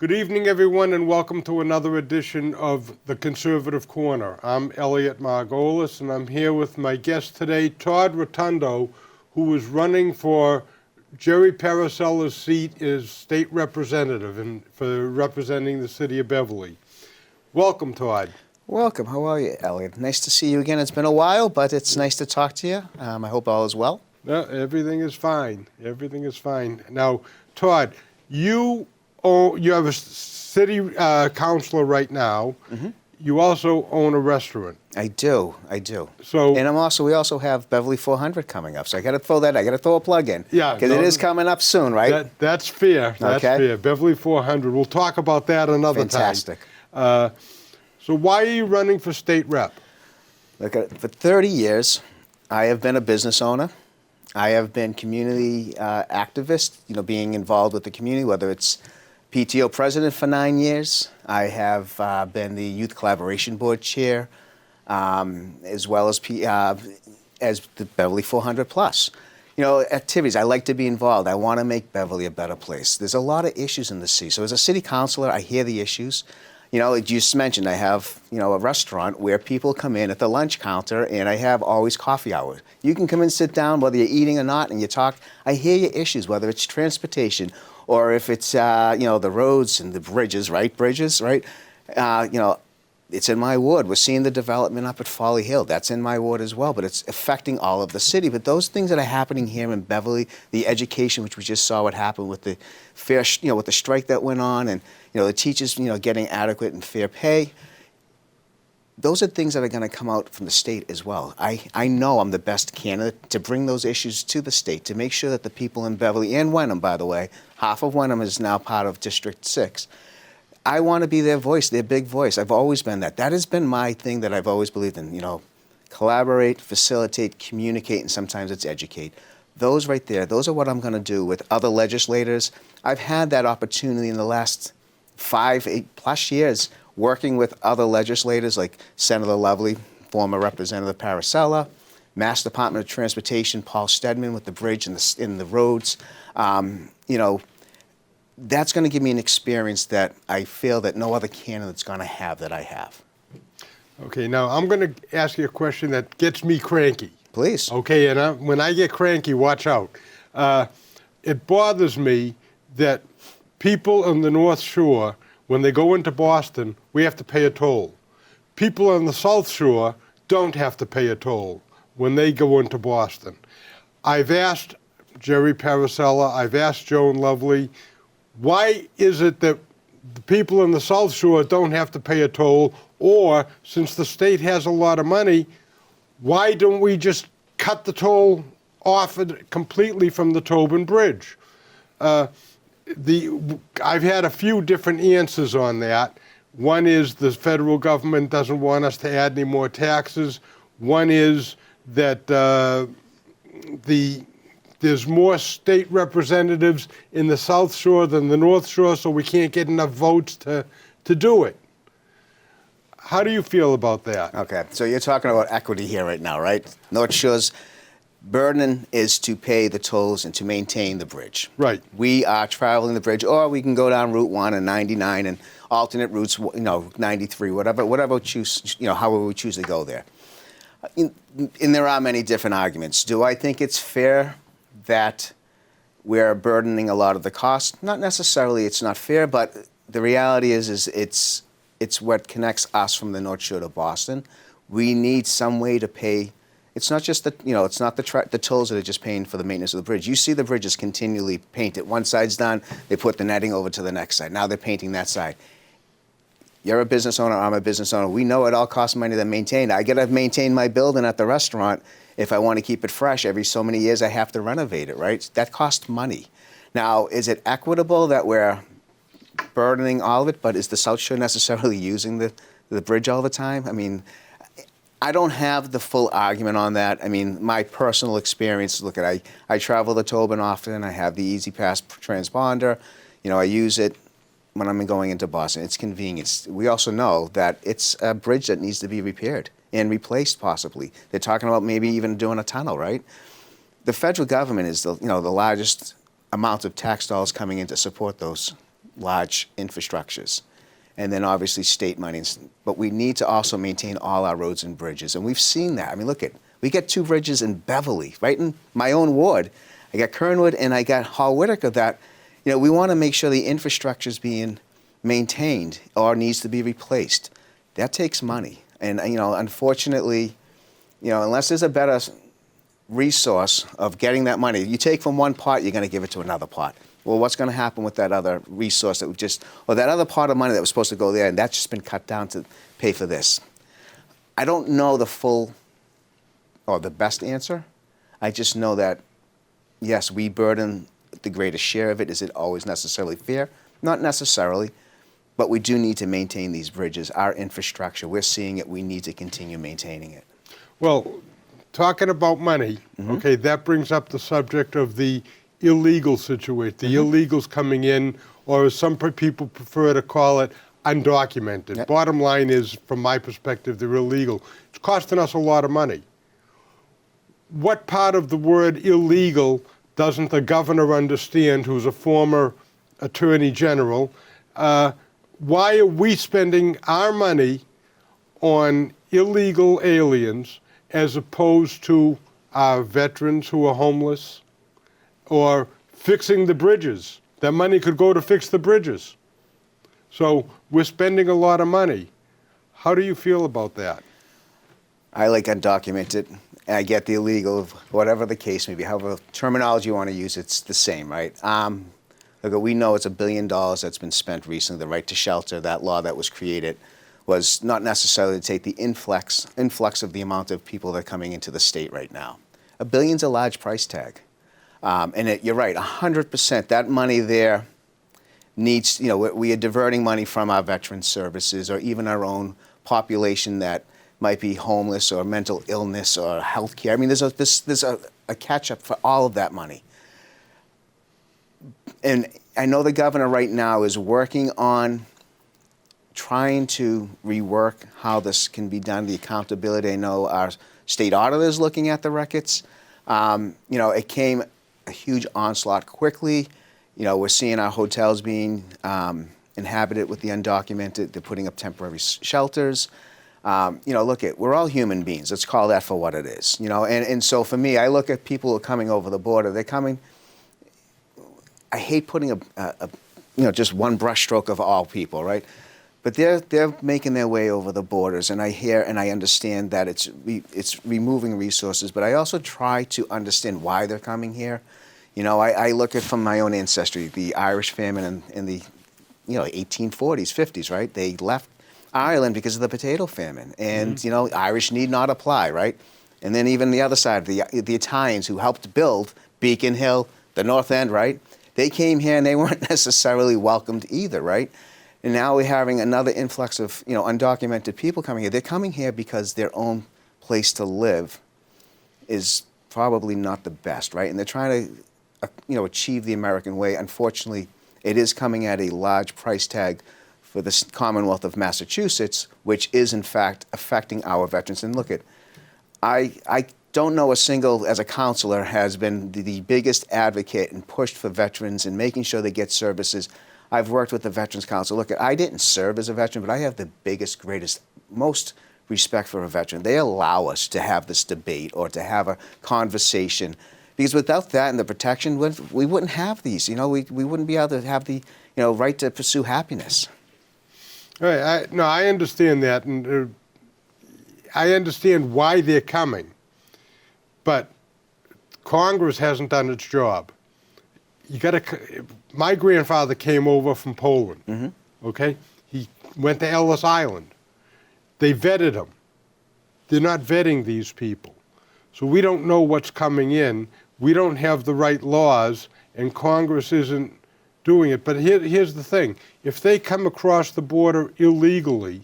Good evening, everyone, and welcome to another edition of the Conservative Corner. I'm Elliot Margolis, and I'm here with my guest today, Todd Rotondo, who is running for Jerry Paracella's seat as state representative and for representing the city of Beverly. Welcome, Todd. Welcome. How are you, Elliot? Nice to see you again. It's been a while, but it's nice to talk to you. I hope all is well. No, everything is fine. Everything is fine. Now, Todd, you have a city councilor right now. Mm-hmm. You also own a restaurant. I do. So, and we also have Beverly 400 coming up. So I got to throw a plug in. Yeah, because it is coming up soon, right? That's fair. That's okay. fair. Beverly 400. We'll talk about that another Fantastic. time. So why are you running for state rep? Look, for 30 years, I have been a business owner. I have been community activist. Being involved with the community, whether it's PTO president for 9 years. I have been the Youth Collaboration Board chair, as well as the Beverly 400 Plus. Activities. I like to be involved. I want to make Beverly a better place. There's a lot of issues in the city. So as a city councilor, I hear the issues. Like you just mentioned, I have, a restaurant where people come in at the lunch counter, and I have always coffee hour. You can come and sit down, whether you're eating or not, and you talk. I hear your issues, whether it's transportation, or if it's, the roads and the bridges, right? It's in my ward. We're seeing the development up at Folly Hill. That's in my ward as well, but it's affecting all of the city. But those things that are happening here in Beverly, the education, which we just saw what happened with the fair, with the strike that went on, and, the teachers, getting adequate and fair pay. Those are things that are going to come out from the state as well. I know I'm the best candidate to bring those issues to the state, to make sure that the people in Beverly and Wenham, by the way, half of Wenham is now part of District 6. I want to be their voice, their big voice. I've always been that. That has been my thing that I've always believed in, collaborate, facilitate, communicate, and sometimes it's educate. Those right there, those are what I'm going to do with other legislators. I've had that opportunity in the last 8+ years working with other legislators like Senator Lovely, former Representative Paracella, Mass Department of Transportation, Paul Stedman with the bridge and the roads. That's going to give me an experience that I feel that no other candidate's going to have that I have. Okay, now I'm going to ask you a question that gets me cranky. Please. Okay, and when I get cranky, watch out. It bothers me that people on the North Shore, when they go into Boston, we have to pay a toll. People on the South Shore don't have to pay a toll when they go into Boston. I've asked Jerry Paracella, I've asked Joan Lovely, why is it that the people on the South Shore don't have to pay a toll? Or, since the state has a lot of money, why don't we just cut the toll off completely from the Tobin Bridge? I've had a few different answers on that. One is the federal government doesn't want us to add any more taxes. One is that there's more state representatives in the South Shore than the North Shore, so we can't get enough votes to do it. How do you feel about that? Okay, so you're talking about equity here right now, right? North Shore's burden is to pay the tolls and to maintain the bridge. Right. We are traveling the bridge, or we can go down Route 1 and 99 and alternate routes, 93, whatever we choose, however we choose to go there. And there are many different arguments. Do I think it's fair that we're burdening a lot of the cost? Not necessarily it's not fair, but the reality is it's what connects us from the North Shore to Boston. We need some way to pay. It's not just it's not the tolls that are just paying for the maintenance of the bridge. You see the bridge is continually painted. One side's done, they put the netting over to the next side. Now they're painting that side. You're a business owner, I'm a business owner. We know it all costs money to maintain. I got to maintain my building at the restaurant. If I want to keep it fresh, every so many years I have to renovate it, right? That costs money. Now, is it equitable that we're burdening all of it, but is the South Shore necessarily using the bridge all the time? I mean, I don't have the full argument on that. I mean, my personal experience, look at, I travel to Tobin often. I have the Easy Pass transponder. I use it when I'm going into Boston. It's convenient. We also know that it's a bridge that needs to be repaired and replaced possibly. They're talking about maybe even doing a tunnel, right? The federal government is the largest amount of tax dollars coming in to support those large infrastructures. And then obviously state monies. But we need to also maintain all our roads and bridges. And we've seen that. I mean, look at, we got 2 bridges in Beverly, right in my own ward. I got Kernwood and I got Hall Whitaker that, we want to make sure the infrastructure is being maintained or needs to be replaced. That takes money. And, unfortunately, unless there's a better resource of getting that money, you take from one pot, you're going to give it to another pot. Well, what's going to happen with that other resource that or that other pot of money that was supposed to go there, and that's just been cut down to pay for this? I don't know the full or the best answer. I just know that, yes, we burden the greatest share of it. Is it always necessarily fair? Not necessarily, but we do need to maintain these bridges, our infrastructure. We're seeing it. We need to continue maintaining it. Well, talking about money, okay, that brings up the subject of the illegal situation, the illegals coming in, or as some people prefer to call it, undocumented. Yep. Bottom line is, from my perspective, they're illegal. It's costing us a lot of money. What part of the word illegal doesn't the governor understand, who's a former attorney general? Why are we spending our money on illegal aliens as opposed to our veterans who are homeless, or fixing the bridges? That money could go to fix the bridges. So we're spending a lot of money. How do you feel about that? I like undocumented, and I get the illegal, whatever the case may be, however terminology you want to use, it's the same, right? Look, we know it's $1 billion that's been spent recently. The right to shelter, that law that was created, was not necessarily to take the influx of the amount of people that are coming into the state right now. $1 billion's a large price tag. And you're right, 100%. That money there needs, we are diverting money from our veteran services or even our own population that might be homeless or mental illness or health care. I mean, there's a catch-up for all of that money. And I know the governor right now is working on trying to rework how this can be done, the accountability. I know our state auditor is looking at the records. It came a huge onslaught quickly. We're seeing our hotels being inhabited with the undocumented. They're putting up temporary shelters. We're all human beings. Let's call that for what it is. And so for me, I look at people who are coming over the border. They're coming. I hate putting just one brushstroke of all people, right? But they're making their way over the borders, and I hear and I understand that it's removing resources. But I also try to understand why they're coming here. I look at from my own ancestry, the Irish famine in the 1840s, 50s, right? They left Ireland because of the potato famine, and Irish need not apply, right? And then even the other side, the Italians who helped build Beacon Hill, the North End, right? They came here and they weren't necessarily welcomed either, right? And now we're having another influx of undocumented people coming here. They're coming here because their own place to live is probably not the best, right? And they're trying to achieve the American way. Unfortunately, it is coming at a large price tag for the Commonwealth of Massachusetts, which is in fact affecting our veterans. And look I don't know a single, as a counselor, has been the biggest advocate and pushed for veterans and making sure they get services. I've worked with the Veterans Council. Look, I didn't serve as a veteran, but I have the biggest, greatest, most respect for a veteran. They allow us to have this debate or to have a conversation, because without that and the protection, we wouldn't have these. We wouldn't be able to have the right to pursue happiness. All right. I understand that, and I understand why they're coming. But Congress hasn't done its job. My grandfather came over from Poland, okay? He went to Ellis Island. They vetted him. They're not vetting these people. So we don't know what's coming in. We don't have the right laws, and Congress isn't doing it. But here's the thing. If they come across the border illegally,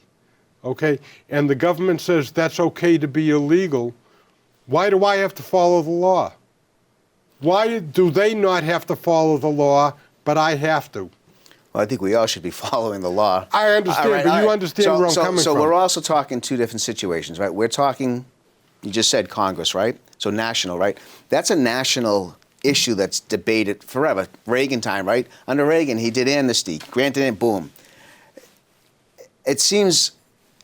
okay, and the government says that's okay to be illegal, why do I have to follow the law? Why do they not have to follow the law, but I have to? Well, I think we all should be following the law. I understand, but you understand where I'm coming from. So we're also talking two different situations, right? We're talking, you just said Congress, right? So national, right? That's a national issue that's debated forever. Reagan time, right? Under Reagan, he did amnesty, granted it, boom. It seems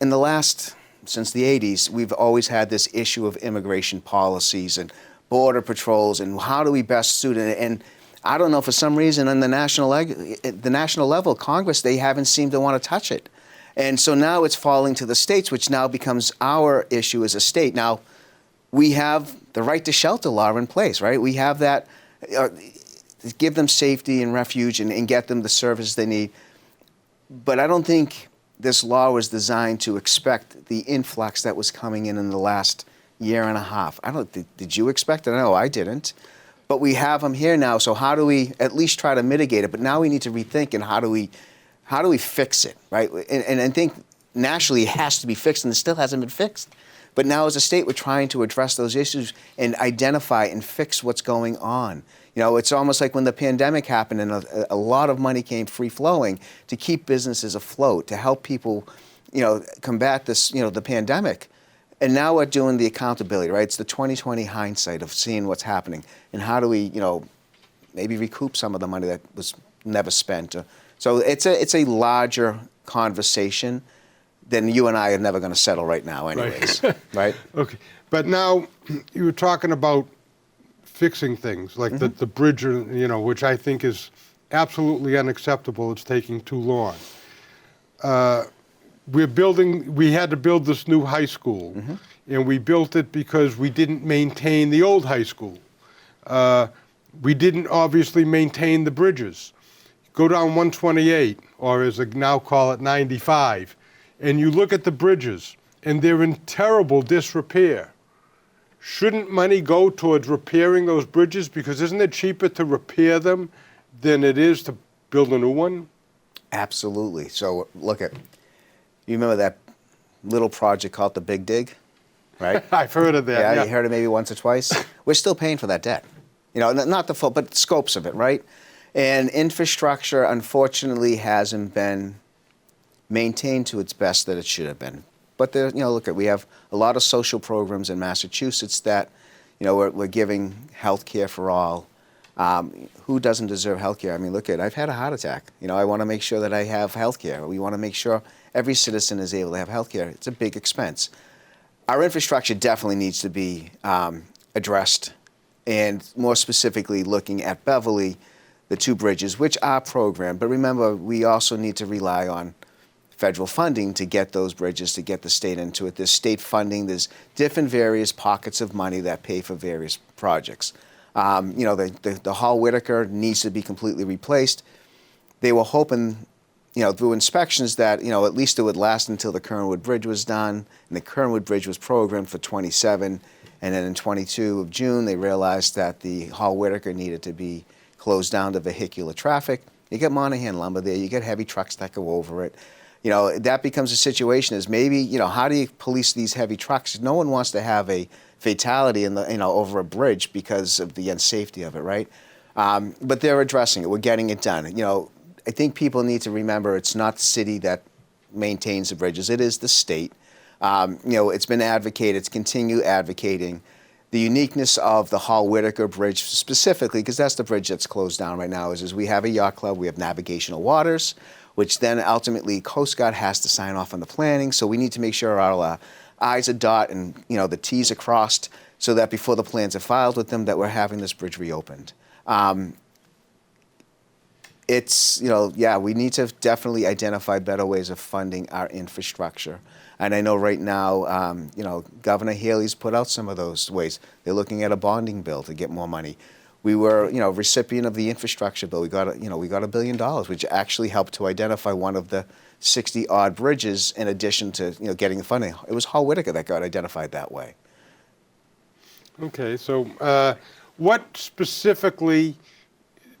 in the last, since the 80s, we've always had this issue of immigration policies and border patrols and how do we best suit it. And I don't know, for some reason on the national level, Congress, they haven't seemed to want to touch it. And so now it's falling to the states, which now becomes our issue as a state. Now, we have the right to shelter law in place, right? We have that, give them safety and refuge and get them the services they need. But I don't think this law was designed to expect the influx that was coming in the last year and a half. Did you expect it? No, I didn't. But we have them here now, so how do we at least try to mitigate it? But now we need to rethink and how do we fix it, right? And I think nationally it has to be fixed, and it still hasn't been fixed. But now as a state, we're trying to address those issues and identify and fix what's going on. You know, it's almost like when the pandemic happened and a lot of money came free-flowing to keep businesses afloat, to help people, you know, combat this, you know, the pandemic. And now we're doing the accountability, right? It's the 2020 hindsight of seeing what's happening and how do we, you know, maybe recoup some of the money that was never spent. So it's a larger conversation than you and I are never going to settle right now anyways, right? Okay, but now you were talking about fixing things, like the bridge, you know, which I think is absolutely unacceptable. It's taking too long. We had to build this new high school, and we built it because we didn't maintain the old high school. We didn't obviously maintain the bridges. Go down 128, or as they now call it, 95, and you look at the bridges, and they're in terrible disrepair. Shouldn't money go towards repairing those bridges? Because isn't it cheaper to repair them than it is to build a new one? Absolutely. So look at, you remember that little project called the Big Dig, right? I've heard of that. Yeah, you heard it maybe once or twice. We're still paying for that debt. You know, not the full, but scopes of it, right? And infrastructure, unfortunately, hasn't been maintained to its best that it should have been. But there, you know, look at, we have a lot of social programs in Massachusetts that, you know, we're giving health care for all. Who doesn't deserve health care? I mean, look at, I've had a heart attack. You know, I want to make sure that I have health care. We want to make sure every citizen is able to have health care. It's a big expense. Our infrastructure definitely needs to be addressed, and more specifically looking at Beverly, the two bridges, which are programmed. But remember, we also need to rely on federal funding to get those bridges, to get the state into it. There's state funding. There's different various pockets of money that pay for various projects. You know, the Hall Whitaker needs to be completely replaced. They were hoping, you know, through inspections that, you know, at least it would last until the Kernwood Bridge was done, and the Kernwood Bridge was programmed for 27, and then in 22 of June, they realized that the Hall Whitaker needed to be closed down to vehicular traffic. You get Monahan lumber there, you get heavy trucks that go over it. You know, that becomes a situation is maybe, you know, how do you police these heavy trucks? No one wants to have a fatality in the, you know, over a bridge because of the unsafety of it, right? But they're addressing it. We're getting it done. You know, I think people need to remember it's not the city that maintains the bridges. It is the state. You know, it's been advocated. It's continue advocating. The uniqueness of the Hall Whitaker Bridge specifically, because that's the bridge that's closed down right now, is we have a yacht club, we have navigational waters, which then ultimately Coast Guard has to sign off on the planning. So we need to make sure our I's are dotted and, you know, the T's are crossed, so that before the plans are filed with them that we're having this bridge reopened. It's, you know, yeah, we need to definitely identify better ways of funding our infrastructure. And I know right now, you know, Governor Haley's put out some of those ways. They're looking at a bonding bill to get more money. We were, you know, recipient of the infrastructure bill. We got, you know, we got $1 billion, which actually helped to identify one of the 60-odd bridges in addition to, you know, getting the funding. It was Hall Whitaker that got identified that way. Okay, so what specifically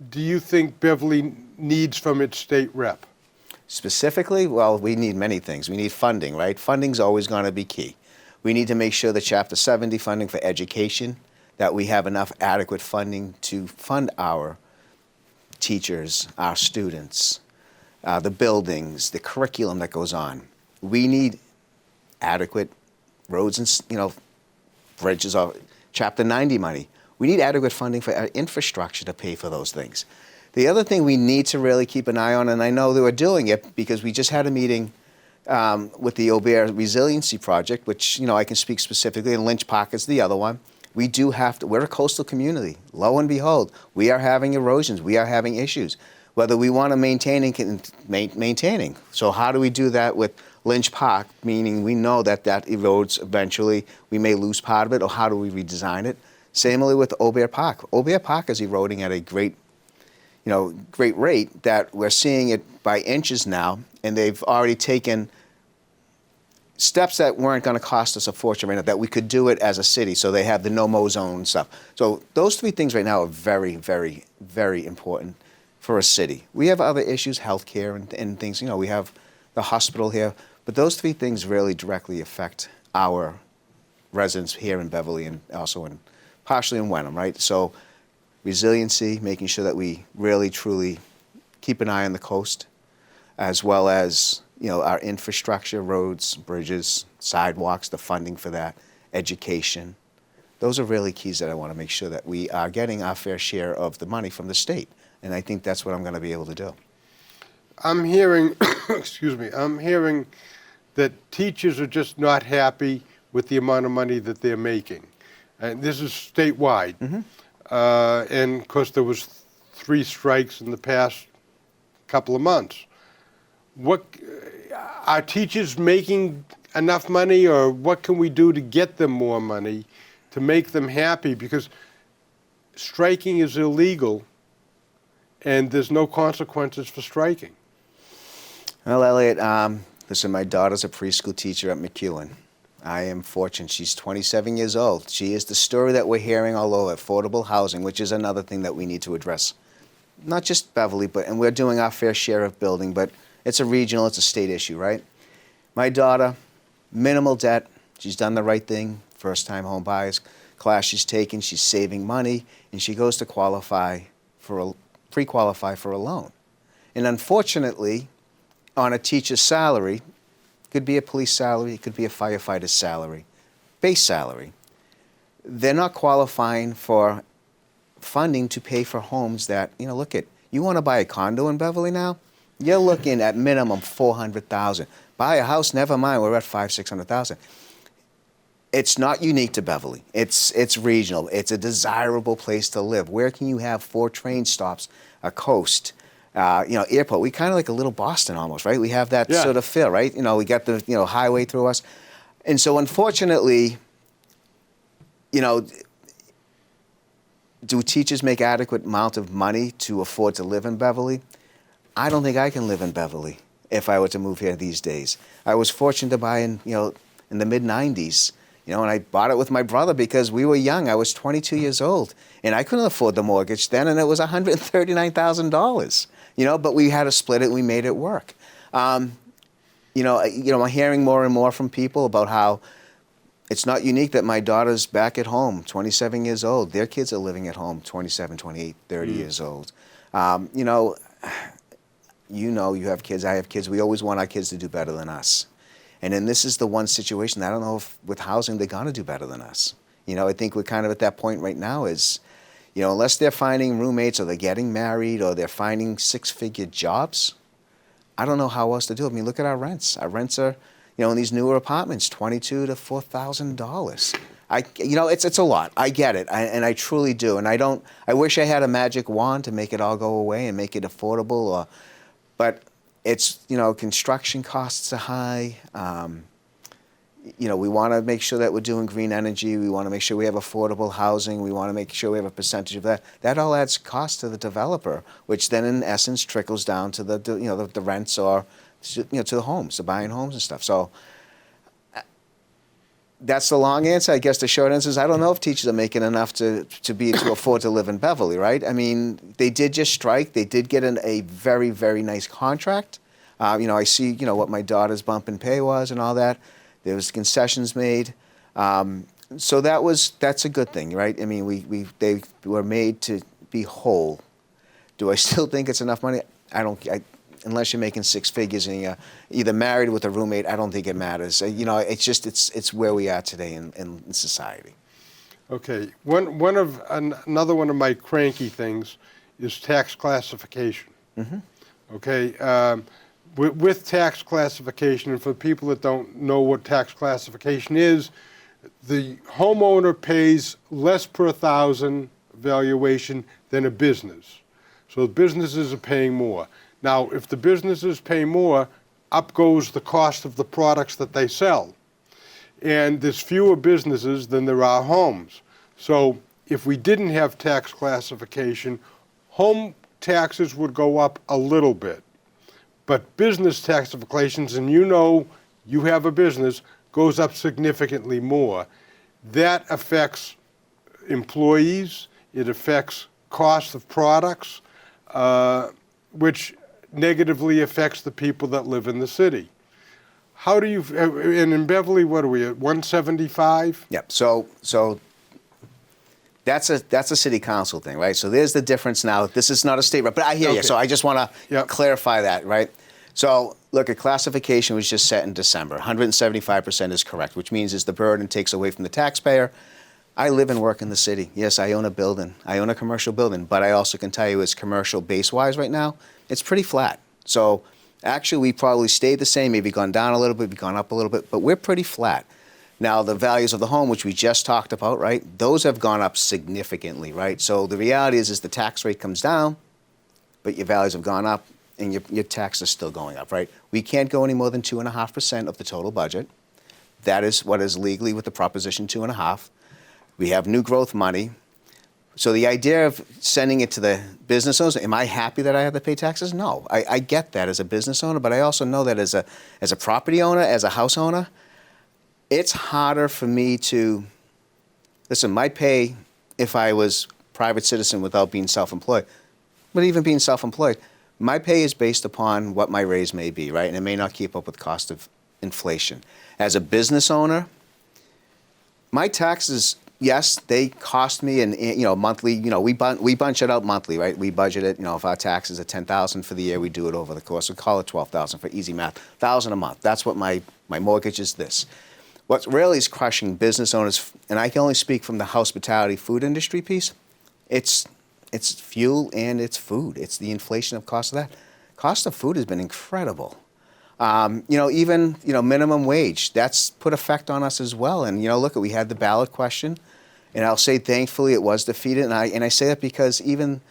do you think Beverly needs from its state rep? Specifically, well, we need many things. We need funding, right? Funding's always going to be key. We need to make sure that Chapter 70 funding for education, that we have enough adequate funding to fund our teachers, our students, the buildings, the curriculum that goes on. We need adequate roads and, you know, bridges, Chapter 90 money. We need adequate funding for our infrastructure to pay for those things. The other thing we need to really keep an eye on, and I know that we're doing it because we just had a meeting with the Aubert Resiliency Project, which, I can speak specifically, and Lynch Park is the other one. We do have to, we're a coastal community. Lo and behold, we are having erosions. We are having issues. Whether we want to maintaining. So how do we do that with Lynch Park, meaning we know that erodes eventually, we may lose part of it, or how do we redesign it? Similarly with Aubert Park. Aubert Park is eroding at a great rate that we're seeing it by inches now, and they've already taken steps that weren't going to cost us a fortune right now, that we could do it as a city. So they have the no-mow zone and stuff. So those three things right now are very, very, very important for a city. We have other issues, healthcare and things. We have the hospital here, but those three things really directly affect our residents here in Beverly and also partially in Wenham, right? So resiliency, making sure that we really, truly keep an eye on the coast, as well as our infrastructure, roads, bridges, sidewalks, the funding for that, education. Those are really keys that I want to make sure that we are getting our fair share of the money from the state. And I think that's what I'm going to be able to do. I'm hearing, I'm hearing that teachers are just not happy with the amount of money that they're making. And this is statewide. And of course there was 3 strikes in the past couple of months. Are teachers making enough money, or what can we do to get them more money to make them happy? Because striking is illegal and there's no consequences for striking. Well, Elliot, listen, my daughter's a preschool teacher at McEwen. I am fortunate. She's 27 years old. She is the story that we're hearing all over, affordable housing, which is another thing that we need to address. Not just Beverly, and we're doing our fair share of building, but it's a regional, it's a state issue, right? My daughter, minimal debt. She's done the right thing. First-time home buyers class she's taken. She's saving money, and she goes to pre-qualify for a loan. And unfortunately, on a teacher's salary, it could be a police salary, it could be a firefighter's salary, base salary, they're not qualifying for funding to pay for homes that, you want to buy a condo in Beverly now? You're looking at minimum $400,000. Buy a house, never mind, we're at $500,000-$600,000. It's not unique to Beverly. It's regional. It's a desirable place to live. Where can you have 4 train stops, a coast, airport? We kind of like a little Boston almost, right? We have that sort of feel, right? We got the highway through us, and so unfortunately, do teachers make adequate amount of money to afford to live in Beverly? I don't think I can live in Beverly if I were to move here these days. I was fortunate to buy in the mid-90s, and I bought it with my brother because we were young. I was 22 years old, and I couldn't afford the mortgage then, and it was $139,000, but we had to split it, and we made it work. I'm hearing more and more from people about how it's not unique that my daughter's back at home, 27 years old. Their kids are living at home, 27, 28, 30 years old. You have kids, I have kids. We always want our kids to do better than us. And then this is the one situation, I don't know if with housing they're going to do better than us. I think we're kind of at that point right now is, unless they're finding roommates or they're getting married or they're finding 6-figure jobs, I don't know how else to do it. I mean, look at our rents. Our rents are, in these newer apartments, $2,200 to $4,000. It's a lot. I get it, and I truly do. And I wish I had a magic wand to make it all go away and make it affordable, but it's, construction costs are high. We want to make sure that we're doing green energy. We want to make sure we have affordable housing. We want to make sure we have a percentage of that. That all adds cost to the developer, which then in essence trickles down to the rents or to the homes, the buying homes and stuff. So that's the long answer. I guess the short answer is I don't know if teachers are making enough to afford to live in Beverly, right? I mean, they did just strike. They did get a very, very nice contract. I see, what my daughter's bump in pay was and all that. There was concessions made. So that's a good thing, right? I mean, they were made to be whole. Do I still think it's enough money? Unless you're making 6 figures and you're either married with a roommate, I don't think it matters. It's where we are today in society. Okay, another one of my cranky things is tax classification. Okay, with tax classification, and for people that don't know what tax classification is, the homeowner pays less per thousand valuation than a business. So businesses are paying more. Now, if the businesses pay more, up goes the cost of the products that they sell. And there's fewer businesses than there are homes. So if we didn't have tax classification, home taxes would go up a little bit. But business taxifications, and you know you have a business, goes up significantly more. That affects employees, it affects cost of products, which negatively affects the people that live in the city. How do you, and in Beverly, what are we at, 175? Yep. So that's a city council thing, right? So there's the difference now. This is not a state rep, but I hear you. So I just want to clarify that, right? So look, a classification was just set in December. 175% is correct, which means is the burden takes away from the taxpayer. I live and work in the city. Yes, I own a building. I own a commercial building, but I also can tell you it's commercial base-wise right now, it's pretty flat. So actually, we probably stayed the same, maybe gone down a little bit, maybe gone up a little bit, but we're pretty flat. Now, the values of the home, which we just talked about, right, those have gone up significantly, right? So the reality is the tax rate comes down, but your values have gone up, and your tax is still going up, right? We can't go any more than 2.5% of the total budget. That is what is legally with the Proposition 2.5. We have new growth money. So the idea of sending it to the business owners, am I happy that I have to pay taxes? No, I get that as a business owner, but I also know that as a property owner, as a house owner, it's harder for me to, listen, my pay, if I was private citizen without being self-employed, but even being self-employed, my pay is based upon what my raise may be, right? And it may not keep up with cost of inflation. As a business owner, my taxes, yes, they cost me, and monthly. We bunch it out monthly, right? We budget it. If our taxes are $10,000 for the year, we do it over the course. We call it $12,000 for easy math. $1,000 a month. That's what my mortgage is. This. What really is crushing business owners, and I can only speak from the hospitality food industry piece. It's fuel and it's food. It's the inflation of cost of that. Cost of food has been incredible. Even minimum wage, that's put effect on us as well. And look, we had the ballot question, and I'll say thankfully it was defeated. And I say that because even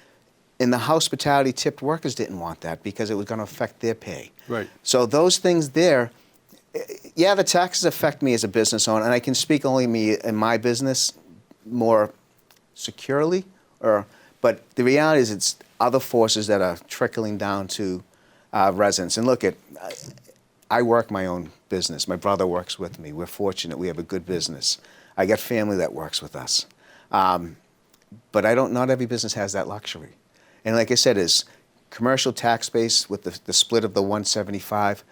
in the hospitality, tipped workers didn't want that because it was going to affect their pay. Right. So those things there, yeah, the taxes affect me as a business owner, and I can speak only me in my business more securely, but the reality is it's other forces that are trickling down to residents. And look, I work my own business. My brother works with me. We're fortunate. We have a good business. I got family that works with us. But not every business has that luxury. And like I said, is commercial tax base with the split of the 175.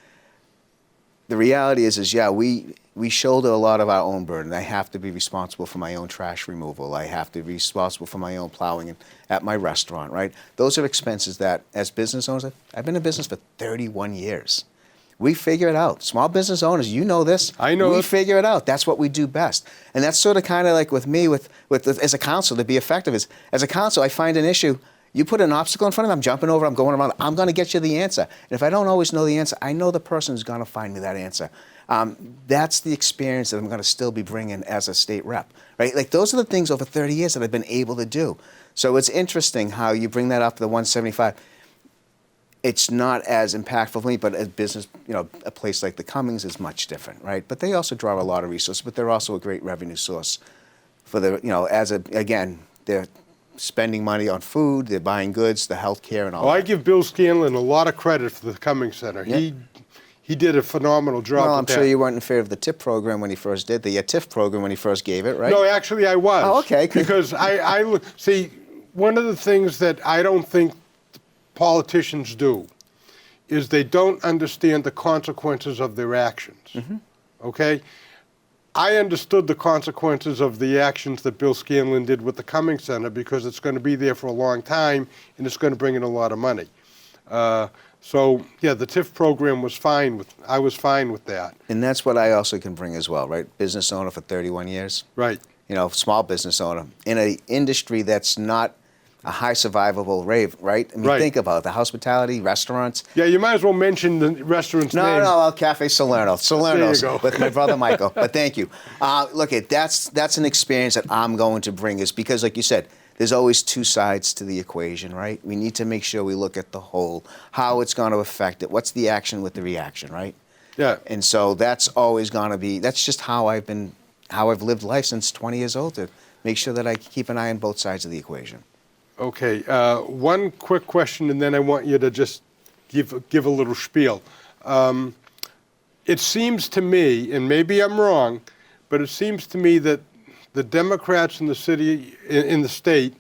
The reality is yeah, we shoulder a lot of our own burden. I have to be responsible for my own trash removal. I have to be responsible for my own plowing at my restaurant, right? Those are expenses that, as business owners, I've been in business for 31 years. We figure it out. Small business owners, you know this. I know We figure it out. That's what we do best. And that's sort of kind of like with me, as a counsel, to be effective is, as a counsel, I find an issue. You put an obstacle in front of me, I'm jumping over, I'm going around, I'm going to get you the answer. And if I don't always know the answer, I know the person who's going to find me that answer. That's the experience that I'm going to still be bringing as a state rep, right? Like those are the things over 30 years that I've been able to do. So it's interesting how you bring that up to the 175. It's not as impactful for me, but a business, a place like the Cummings is much different, right? But they also draw a lot of resources, but they're also a great revenue source for they're spending money on food, they're buying goods, the health care, and all that. I give Bill Scanlon a lot of credit for the Cummings Center. Yep. He did a phenomenal job. Well, I'm sure you weren't in favor of the TIP program when he first did the TIF program when he first gave it, right? No, actually I was. Oh, okay. Because I see, one of the things that I don't think politicians do is they don't understand the consequences of their actions. Mm-hmm. Okay? I understood the consequences of the actions that Bill Scanlon did with the Cummings Center because it's going to be there for a long time and it's going to bring in a lot of money. So, yeah, the TIF program was I was fine with that. And that's what I also can bring as well, right? Business owner for 31 years. Right. small business owner in an industry that's not a high survivable rate, right? I mean, Right. think about it, the hospitality, restaurants. Yeah, you might as well mention the restaurant's No, name. no, El Cafe Salerno's go. with my brother Michael. But thank you. Look, that's an experience that I'm going to bring is because, like you said, there's always two sides to the equation, right? We need to make sure we look at the whole, how it's going to affect it, what's the action with the reaction, right? Yeah. And so that's always going to be, that's just how I've lived life since 20 years old, to make sure that I keep an eye on both sides of the equation. Okay, one quick question, and then I want you to just give a little spiel. It seems to me, and maybe I'm wrong, but it seems to me that the Democrats in the city, in the state,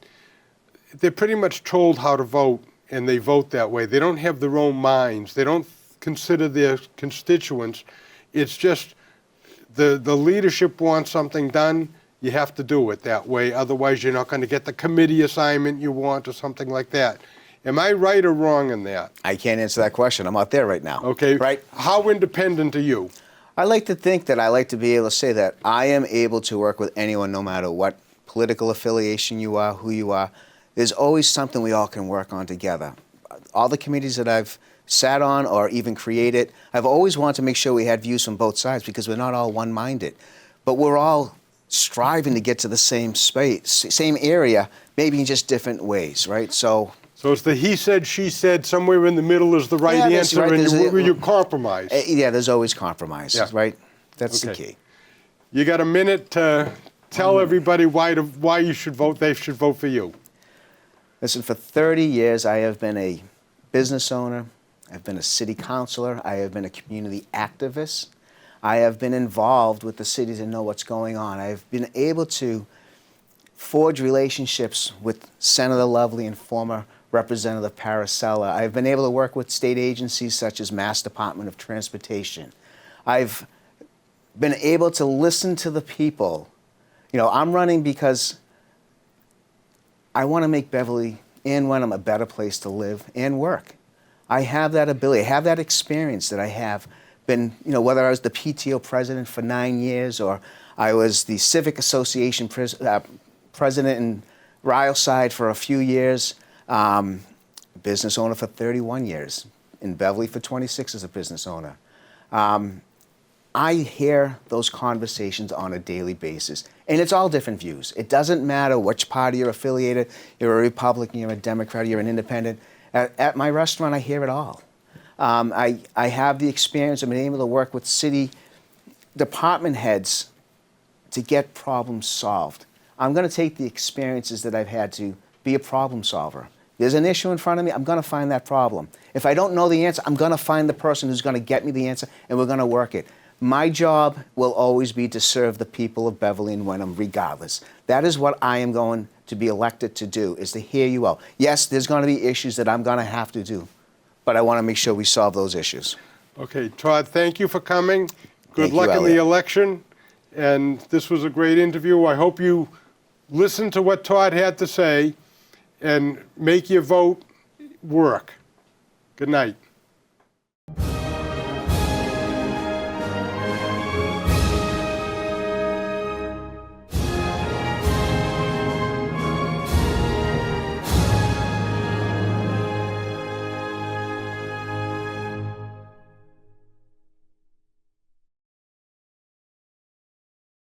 they're pretty much told how to vote, and they vote that way. They don't have their own minds. They don't consider their constituents. It's just the leadership wants something done. You have to do it that way. Otherwise, you're not going to get the committee assignment you want or something like that. Am I right or wrong in that? I can't answer that question. I'm out there right now. Okay. Right? How independent are you? I like to think that I like to be able to say that I am able to work with anyone no matter what political affiliation you are, who you are. There's always something we all can work on together. All the committees that I've sat on or even created, I've always wanted to make sure we had views from both sides because we're not all one-minded. But we're all striving to get to the same space, same area, maybe in just different ways, right? So it's the he said, she said, somewhere in the middle is the right Yeah, that's answer, right. and you compromise. yeah, there's always compromise, Yeah. right? That's the Okay. key. You got a minute to tell everybody why you should vote. They should vote for you. Listen, for 30 years, I have been a business owner. I've been a city councilor. I have been a community activist. I have been involved with the cities and know what's going on. I've been able to forge relationships with Senator Lovely and former Representative Paracella. I've been able to work with state agencies such as Mass Department of Transportation. I've been able to listen to the people. I'm running because I want to make Beverly and Wenham a better place to live and work. I have that ability, I have that experience that I have been, whether I was the PTO president for 9 years or I was the Civic Association president in Ryleside for a few years, business owner for 31 years, in Beverly for 26 as a business owner. I hear those conversations on a daily basis, and it's all different views. It doesn't matter which party you're affiliated, you're a Republican, you're a Democrat, you're an independent. At my restaurant, I hear it all. I have the experience of being able to work with city department heads to get problems solved. I'm going to take the experiences that I've had to be a problem solver. There's an issue in front of me, I'm going to find that problem. If I don't know the answer, I'm going to find the person who's going to get me the answer, and we're going to work it. My job will always be to serve the people of Beverly and Wenham regardless. That is what I am going to be elected to do, is to hear you out. Yes, there's going to be issues that I'm going to have to do, but I want to make sure we solve those issues. Okay, Todd, thank you for coming. Good Thank you, luck in the Elliot. election. And this was a great interview. I hope you listen to what Todd had to say and make your vote work. Good night.